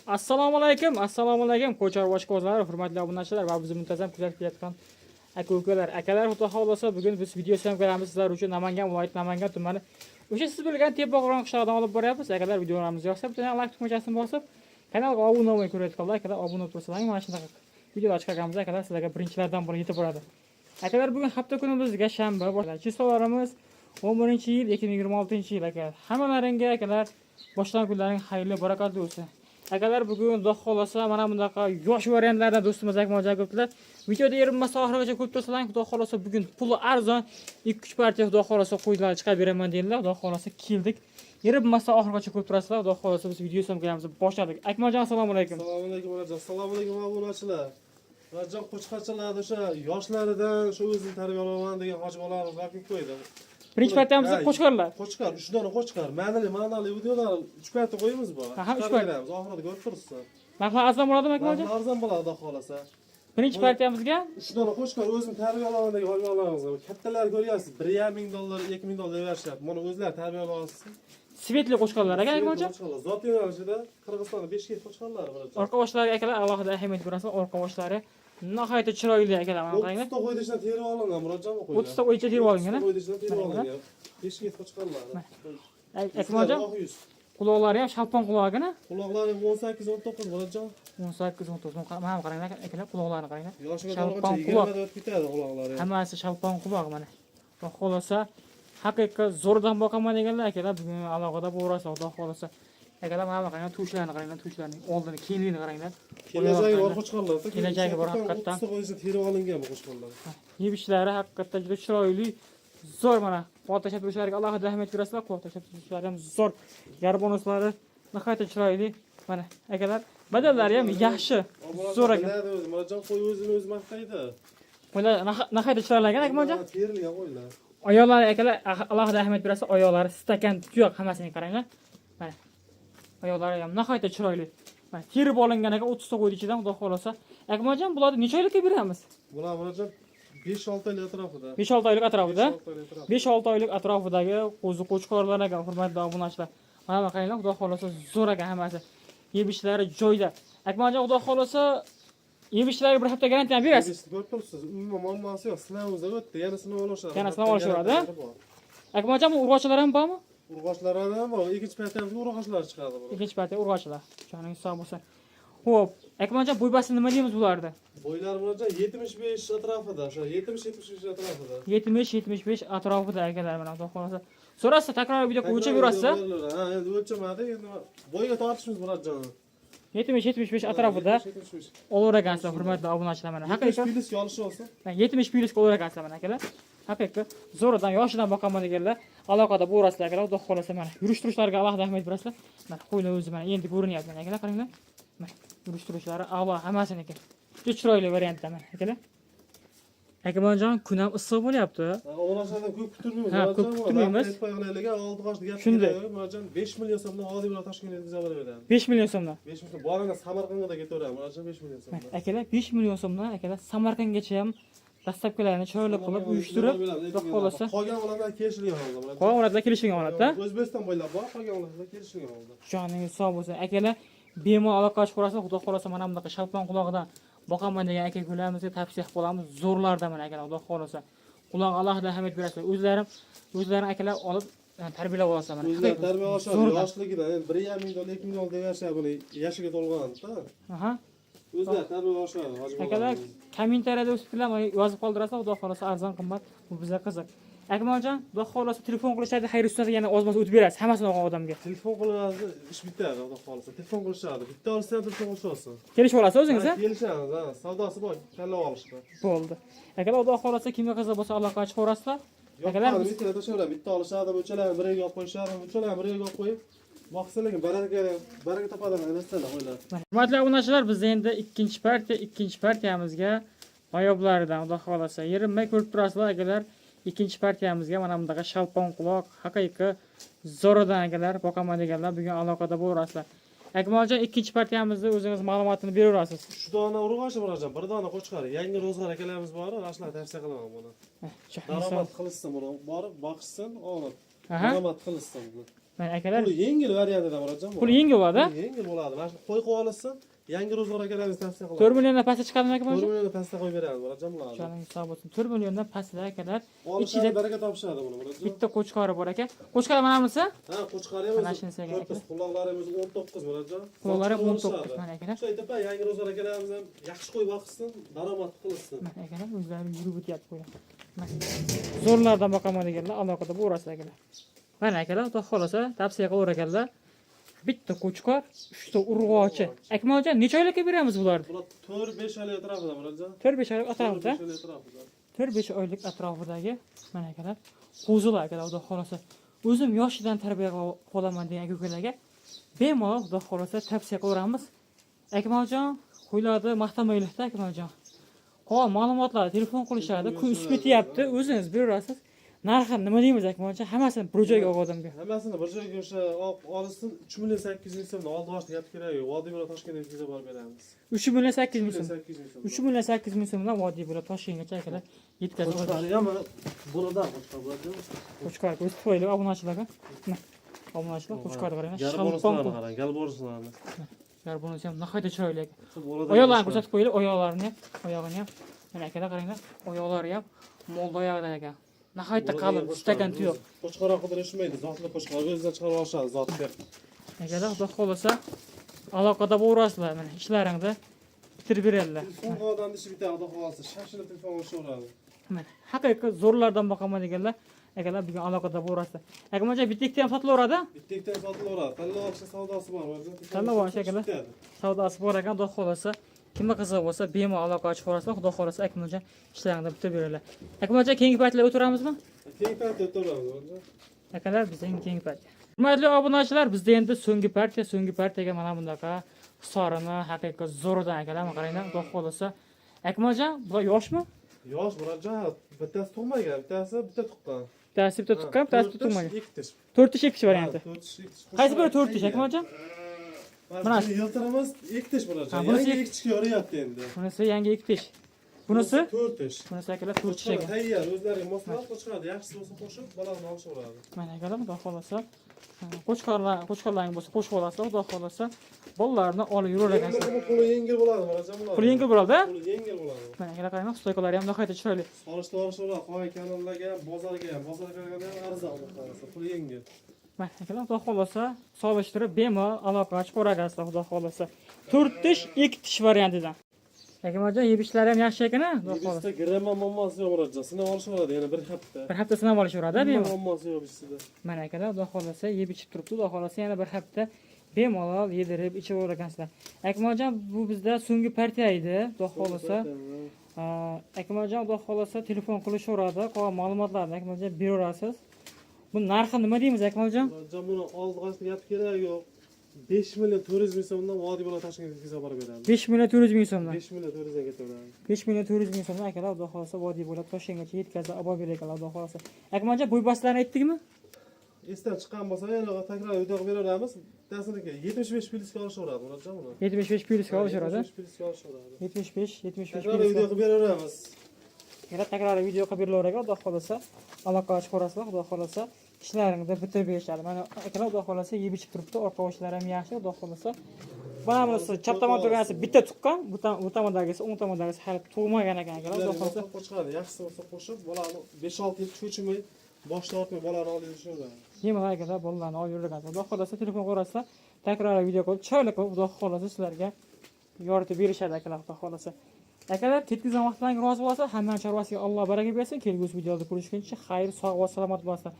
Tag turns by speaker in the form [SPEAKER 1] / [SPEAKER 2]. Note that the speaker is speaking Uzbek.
[SPEAKER 1] Assalomu alaykum, ko'char boshqozlar, hurmatli obunachilar va bizni muntazam kuzatib kelayotgan aka-ukalar. Akalar, xudo xolasa bugun biz video syomkalarimiz sizlar uchun Namangan viloyati Namangan tumani o'sha siz bilgan Tepbog'ron qishlog'idan olib boryapmiz. Akalar, videolarimizni yoqsa, bitta like tugmachasini bosib, kanalga obuna bo'lib ko'rayotganlar, akalar obuna bo'lib tursangiz, mana shunaqa videolar chiqarganmiz, akalar sizlarga birinchilardan bo'lib yetib boradi. Akalar, bugun hafta kunimizga shanba boshlanadi. Chisolarimiz 11-yil 2026-yil akalar. Hammalaringga akalar boshlangan kunlaring xayrli, barakatli bo'lsin. Akalar, bugun xudo xolasa mana bunaqa yosh variantlardan do'stimiz Akmaljon ko'plar. Videoda erinmasa oxirigacha ko'rib tursalar, xudo xolasa bugun puli arzon 2-3 partiya xudo xolasa qo'ydilar chiqarib beraman deydilar. Xudo xolasa keldik. Erinmasa oxirigacha ko'rib turasizlar. Xudo xolasa biz video syomkamizni boshladik. Akmaljon, assalomu alaykum.
[SPEAKER 2] Assalomu alaykum Murodjon. Assalomu alaykum obunachilar. Murodjon qo'chqarchalarni o'sha yoshlaridan shu o'zini tarbiyalaman degan hoji bolalarimiz vaqt qo'ydi.
[SPEAKER 1] Birinchi partiyamizda qo'chqorlar.
[SPEAKER 2] Qo'chqor, 3 dona qo'chqor. Ma'noli videolar 3 partiya qo'yamiz bu.
[SPEAKER 1] Ha, 3 partiya.
[SPEAKER 2] Oxirida ko'rib turibsiz.
[SPEAKER 1] Narxlar arzon bo'ladimi Akmaljon?
[SPEAKER 2] Arzon bo'ladi, xudo xolasa.
[SPEAKER 1] Birinchi partiyamizga
[SPEAKER 2] 3 dona qo'chqor o'zini tarbiyalaman degan hoji bolalarimiz. Kattalar ko'ryapsiz, 1.5 ming $, 2 ming $, berishyapti. Mana o'zlari tarbiyalayapsiz.
[SPEAKER 1] Svetli qo'chqorlar aka Akmaljon.
[SPEAKER 2] Zot yo'nalishida Qirg'izistonda 5 yil qo'chqorlar bor.
[SPEAKER 1] Orqa boshlariga akalar alohida ahamiyat berasizlar. Orqa boshlari nihoyatda chiroyli akalar, mana qaranglar.
[SPEAKER 2] 30 ta qo'ydishdan terib olingan Murodjon qo'ydi.
[SPEAKER 1] 30 ta qo'ycha terib olingan.
[SPEAKER 2] 30 ta qo'ydishdan terib olingan. 5 yil qo'chqorlar.
[SPEAKER 1] Akmaljon, quloqlari ham shalpon quloqgina.
[SPEAKER 2] Quloqlari 18-19 Murodjon.
[SPEAKER 1] 18-19. Mana qaranglar akalar, quloqlarini qaranglar.
[SPEAKER 2] Yoshiga
[SPEAKER 1] Shalpon
[SPEAKER 2] to'g'ri
[SPEAKER 1] quloq.
[SPEAKER 2] 20 da o'tib ketadi quloqlari.
[SPEAKER 1] Hammasi shalpon quloq mana. Xudo xolasa haqiqiy zo'rdan boqaman deganlar akalar, bugun alohida bo'rasizlar, xudo xolasa. Akalar, mana qaranglar, tushlarini qaranglar, tushlarini, oldini, keyinligini qaranglar.
[SPEAKER 2] Kelajagi bor qo'chqorlar.
[SPEAKER 1] Kelajagi bor haqiqatdan.
[SPEAKER 2] Qo'yishdan terib olingan bu qo'chqorlar.
[SPEAKER 1] Yebishlari haqiqatdan juda chiroyli, zo'r mana. Qo'l tashlab turishlariga alohida ahamiyat berasizlar. Qo'l tashlab turishlari ham zo'r. Garbonuslari nihoyatda chiroyli. Mana akalar, badallari ham yaxshi. Zo'r ekan.
[SPEAKER 2] Murodjon qo'y o'zini o'zi maqtaydi.
[SPEAKER 1] Qo'ylar nihoyatda chiroyli ekan Akmaljon.
[SPEAKER 2] Terilgan qo'ylar.
[SPEAKER 1] Oyoqlari akalar alohida ahamiyat berasiz. Oyoqlari stakan tuyoq hammasini qaranglar. Mana. Oyoqlari ham nihoyatda chiroyli. Mana terib olingan ekan 30 ta qo'ydi ichidan, xudo xolasa. Akmaljon, bularni necha oylikka beramiz?
[SPEAKER 2] Bular Murodjon 5-6 oylik atrofida.
[SPEAKER 1] 5-6 oylik atrofida.
[SPEAKER 2] 5-6 oylik
[SPEAKER 1] 5-6 oylik atrofidagi qo'zi qo'chqorlar ekan, hurmatli obunachilar. Mana qaranglar, xudo xolasa zo'r ekan hammasi. Yebishlari joyida. Akmaljon, xudo xolasa yebishlariga bir hafta garantiya berasiz.
[SPEAKER 2] Ko'rib turibsiz, umuman muammosi yo'q. Sinovimizdan o'tdi, yana sinov olishadi.
[SPEAKER 1] Yana sinov olishadi. Akmaljon, bu urg'ochilar ham bormi?
[SPEAKER 2] Urg'ochlar ham bor. Ikkinchi partiyamizga urg'ochlar chiqadi bu.
[SPEAKER 1] Ikkinchi partiya urg'ochilar. Joningiz sog' bo'lsin. Xo'p, Akmaljon, bo'ybasi nima deymiz bularda?
[SPEAKER 2] Bo'ylari Murodjon 75 atrofida, o'sha 70-75 atrofida.
[SPEAKER 1] 70-75 atrofida akalar, mana xudo xolasa. So'rasa takror video o'lchab berasiz.
[SPEAKER 2] Ha, endi o'lchamadi, endi bo'yga tortishimiz Murodjon.
[SPEAKER 1] 70-75 atrofida olur ekansiz, hurmatli obunachilar mana. Haqiqatan
[SPEAKER 2] 70 plyuska olishi olsa.
[SPEAKER 1] 70 plyuska olur ekansiz mana akalar. Haqiqatan zo'ridan yoshidan boqaman deganlar aloqada bo'rasizlar akalar, xudo xolasa mana. Yurish-turishlariga alohida ahamiyat berasizlar. Mana qo'ylar o'zi mana endi ko'rinyapti mana akalar, qaranglar. Mana yurish-turishlari a'lo hammasiniki. Juda chiroyli variantda mana akalar. Akmaljon, kun ham issiq bo'lyapti.
[SPEAKER 2] O'g'lashlardan ko'p kutilmaymiz.
[SPEAKER 1] Ha, ko'p kutilmaymiz.
[SPEAKER 2] Oldi qoshda gap.
[SPEAKER 1] Shunday.
[SPEAKER 2] Murodjon 5 million so'mdan oddiy bilan Toshkentga yetkazib beradi.
[SPEAKER 1] 5 million so'mdan.
[SPEAKER 2] 5 million. Boranda Samarqandga ketaveradi. Murodjon 5 million so'mdan.
[SPEAKER 1] Akalar 5 million so'mdan akalar Samarqandgacha ham dastlabkilarni chiroyli qilib uyushtirib, xudo xolasa
[SPEAKER 2] qolgan ulardan kelishilgan holda.
[SPEAKER 1] qolgan ularga kelishgan holatda.
[SPEAKER 2] O'zbekiston bo'ylab bor, qolgan ulardan kelishilgan holda.
[SPEAKER 1] Joningiz sog' bo'lsin. Akalar, bemalol aloqa ochib ko'rasiz, xudo xolasa mana bunaqa shalpon quloqidan boqaman degan aka-ukalarimizni tavsiya qilib qolamiz. Zo'rlardan mana akalar, xudo xolasa. Quloq alohida ahamiyat berasizlar. O'zlarim akalar olib tarbiyalab olasiz mana.
[SPEAKER 2] O'zlari tarbiya olishadi. Yoshligidan 1.5 ming $, 2 ming $, deyapti buni yashiga to'lg'anda.
[SPEAKER 1] Aha.
[SPEAKER 2] O'zlari tarbiya olishadi.
[SPEAKER 1] Akalar, kommentariyada o'z fikrlarini yozib qoldirasizlar, xudo xolasa arzon qimmat, bu bizga qiziq. Akmaljon, xudo xolasa telefon qilishadi, xayr ustasi yana ozmas o'tib berasiz hammasini olgan odamga.
[SPEAKER 2] Telefon qiladi, ish bitadi, xudo xolasa. Telefon qilishadi. Bitta olsa ham telefon qilishadi.
[SPEAKER 1] Kelishib olasiz o'zingiz, a?
[SPEAKER 2] Kelishamiz, ha. Savdosi bor, tanlab olishdi.
[SPEAKER 1] Bo'ldi. Akalar, xudo xolasa kimga qiziq bo'lsa aloqa ochib ko'rasizlar. Akalar,
[SPEAKER 2] bitta tashaveradi, bitta olishadi, o'chalarni biriga olib qo'yishadi, o'chalarni biriga olib qo'yib boqsalar baraka topadi narsalar qo'ylar.
[SPEAKER 1] Hurmatli obunachilar, biz endi ikkinchi partiyamizga g'oyoblardan xudo xolasa yerinmay ko'rib turasizlar akalar. Ikkinchi partiyamizga mana bundaqa shalpon quloq, haqiqiy zo'ridan akalar boqaman deganlar bugun aloqada bo'lasizlar. Akmaljon, ikkinchi partiyamizni o'zingiz ma'lumotini beraverasiz.
[SPEAKER 2] 3 dona urg'ochi Murodjon, 1 dona qo'chqar. Yangi ro'zg'or akalarimiz bor, shularni tavsiya qilaman buni. Daromad qilishsin buni, borib boqishsin, olib. Daromad qilishsin buni.
[SPEAKER 1] Mana akalar,
[SPEAKER 2] Puli yengil variantida Murodjon.
[SPEAKER 1] puli yengil bo'ladi.
[SPEAKER 2] Yengil bo'ladi. Mana shu qo'y qo'yib olsin, yangi ro'zg'or akalarimiz tavsiya qiladi.
[SPEAKER 1] 4 milliondan pastga chiqadimi aka
[SPEAKER 2] 4
[SPEAKER 1] mana?
[SPEAKER 2] millionga pastda qo'yib beradi Murodjon bularni.
[SPEAKER 1] Joningiz sog' bo'lsin. 4 milliondan pastda akalar.
[SPEAKER 2] Olishadi, baraka topishadi buni Murodjon.
[SPEAKER 1] Bitta qo'chqori bor aka. Qo'chqori mana bunisi?
[SPEAKER 2] Ha, qo'chqari ham
[SPEAKER 1] Mana shunisi aka.
[SPEAKER 2] o'zi quloqlarimiz 19 Murodjon.
[SPEAKER 1] Quloqlari 19 mana akalar.
[SPEAKER 2] Shu aytib yangi ro'zg'or akalarimiz ham yaxshi qo'y boqsin, daromad qilsin.
[SPEAKER 1] Mana akalar o'zlari yurib o'tyapti qo'ylar. Zo'rlardan boqaman deganlar aloqada bo'lasiz akalar. Mana akalar, xudo xolasa tavsiya qilaver ekanlar. Bitta qo'chqor, 3 ta urg'ochi. Akmaljon, necha oylikka beramiz bularni?
[SPEAKER 2] Bular 4-5 oylik atrofida Murodjon.
[SPEAKER 1] 4-5 oylik atrofida.
[SPEAKER 2] 4-5 oylik atrofida.
[SPEAKER 1] 4-5 oylik atrofidagi mana akalar, qo'zilar akalar, xudo xolasa. O'zim yoshidan tarbiya qilaman degan aka-ukalarga bemalol xudo xolasa tavsiya qilaveramiz. Akmaljon, qo'ylarni maqtamaylikda Akmaljon. Qolgan ma'lumotlarni telefon qilishadi, kun isib ketyapti, o'zingiz berasiz. Narxi nima deymiz Akmaljon? Hammasini bir joyga olib odamga.
[SPEAKER 2] Hammasini bir joyga o'sha olsin 3 million 800 ming so'mdan oldi boshda gap kerak yo'q. Vodiy bilan Toshkentga yetkazib borib beramiz.
[SPEAKER 1] 3 million 800 ming so'm.
[SPEAKER 2] 800 ming so'm.
[SPEAKER 1] 3 million 800 ming so'mdan vodiy bilan Toshkentgacha akalar yetkazib oladi.
[SPEAKER 2] Qo'chqari ham bunadan qo'chqar bo'ladimi?
[SPEAKER 1] Qo'chqor o'z tufayli obunachilarga. Obunachilar qo'chqorni qarang,
[SPEAKER 2] Galborslarni qarang, galborslarni.
[SPEAKER 1] Garbonus ham nihoyatda chiroyli.
[SPEAKER 2] Bo'ladan
[SPEAKER 1] Oyoqlarini ko'rsatib qo'yinglar, oyoqlarini, oyog'ini ham. Mana akalar qaranglar, oyoqlari ham molda oyoqdan ekan. Nihoyatda qalin, stakan tuyoq.
[SPEAKER 2] Qo'chqor qidirishmaydi, zotli qo'chqor o'zidan chiqarib olishadi, zotli.
[SPEAKER 1] Akalar xudo xolasa aloqada bo'lasizlar, mana ishlaringni bitirib beradilar.
[SPEAKER 2] Telefon odamni ishi bitadi, xudo xolasa, shashilib telefon urishaveradi.
[SPEAKER 1] Mana haqiqiy zo'rlardan boqaman deganlar, akalar bugun aloqada bo'lasizlar. Akamocha bitta ikkita ham sotilaveradi.
[SPEAKER 2] Bitta ikkita sotilaveradi. Tanlov olish savdosi bor, o'zi.
[SPEAKER 1] Tanlov olish akalar. Savdosi bor ekan, xudo xolasa kimga qiziq bo'lsa bemalol aloqa ochib qo'yasizlar, xudo xolasa Akmaljon ishlaringni bitirib beradilar. Akmaljon keyingi paytlar o'tiramizmi?
[SPEAKER 2] Keyingi paytda o'tiramiz.
[SPEAKER 1] Akalar bizning keyingi partiya. Hurmatli obunachilar, bizda endi so'nggi partiyaga mana bunaqa hisorini haqiqiy zo'ridan akalar, mana qaranglar, xudo xolasa. Akmaljon, bular yoshmi?
[SPEAKER 2] Yosh Murodjon, bittasi tug'magan, bittasi bitta tuqqan.
[SPEAKER 1] Bittasi bitta tuqqan, bittasi bitta tug'magan.
[SPEAKER 2] 2 tish.
[SPEAKER 1] 4 tish 2 tish varianti.
[SPEAKER 2] 4 tish.
[SPEAKER 1] Qaysi biri 4 tish Akmaljon?
[SPEAKER 2] Mana yiltiramiz 2 tish Murodjon.
[SPEAKER 1] bunisi
[SPEAKER 2] Yangi 2 tishga yoryapti endi.
[SPEAKER 1] Bunisi yangi 2 tish. Bunisi
[SPEAKER 2] 4 tish.
[SPEAKER 1] bunisi akalar 4 tish ekan.
[SPEAKER 2] Tayyor, o'zlariga moslab qo'shadi. Yaxshisi bo'lsa qo'shib, bolani olishaveradi.
[SPEAKER 1] Mana akalar, xudo xolasa qo'chqorlaring bo'lsa qo'shib olasizlar, xudo xolasa bolalarni olib yuraverasizlar.
[SPEAKER 2] Puli yengil bo'ladi Murodjon bular.
[SPEAKER 1] Pul yengil bo'ladi-da?
[SPEAKER 2] Puli yengil bo'ladi.
[SPEAKER 1] Mana akalar qarang, stoykalari ham nihoyatda chiroyli.
[SPEAKER 2] Solishda olishaveradi. Qo'y kanallarga ham, bozorga ham arzon bo'ladi. Puli yengil.
[SPEAKER 1] Mana akalar, xudo xolasa solishtirib bemalol aloqa ochib ko'rasizlar, xudo xolasa. 4 tish 2 tish variantidan. Akmaljon, yeb-ichlari ham yaxshi ekan-a, xudo xolasa.
[SPEAKER 2] Bizda gramma muammosi yo'q Murodjon. Sinab olishaveradi yana bir hafta.
[SPEAKER 1] Bir hafta sinab olishaveradi bemalol.
[SPEAKER 2] Muammosi yo'q bizda.
[SPEAKER 1] Mana akalar, xudo xolasa yeb-ichib turibdi, xudo xolasa yana bir hafta bemalol yedirib ichib o'ragansizlar. Akmaljon, bu bizda so'nggi partiya edi, xudo xolasa. Akmaljon, xudo xolasa telefon qilishaveradi, qolgan ma'lumotlarni Akmaljon beraverasiz. Bu narxi nima deymiz Akmaljon?
[SPEAKER 2] Murodjon, buni oldiqasida gap kerak yo'q. 5 million 400 ming so'mdan vodiy bilan Toshkentga yetkazib borib beramiz.
[SPEAKER 1] 5 million 400 ming so'mdan.
[SPEAKER 2] 5 million 400 ga ketaveradi.
[SPEAKER 1] 5 million 400 ming so'mdan akalar, xudo xolasa vodiy bo'lib Toshkentgacha yetkazib olib beradilar, xudo xolasa. Akmaljon, bo'y-bastlarni aytdikmi?
[SPEAKER 2] Esdan chiqqan bo'lsa, yana takror video qilib beramiz. Bittasiniga 75 plyusga olishaveradi Murodjon buni.
[SPEAKER 1] 75 plyusga olishaveradi.
[SPEAKER 2] 75 plyusga olishaveradi.
[SPEAKER 1] 75
[SPEAKER 2] Takror video qilib beraveramiz.
[SPEAKER 1] Takror video qilib berilaveradi, xudo xolasa. Aloqa ochib ko'rasizlar, xudo xolasa. Ishlaringni bitirib berishadi. Mana akalar, xudo xolasa yeb ichib turibdi, orqa oshlari ham yaxshi, xudo xolasa. Mana bunisi chap tomon turganisi bitta tuqqan, bu tomondagisi, o'ng tomondagisi hali tug'magan ekan akalar, xudo xolasa.
[SPEAKER 2] Qo'shadi, yaxshisi bo'lsa qo'shib, bolani 5-6 yil cho'chimay, boshda ortmay bolani olib yurishaveradi.
[SPEAKER 1] Bemalol akalar bolalarni olib yuragan. Xudo xolasa telefon qo'rasizlar, takror video qilib, chiroyli qilib, xudo xolasa sizlarga yoritib berishadi akalar, xudo xolasa. Akalar, ketkizgan vaqtlaringiz rozi bo'lsa, hamma chorvasiga Alloh baraka bersin. Kelgusi videoda ko'rishguncha xayr, sog' va salomat bo'lsin.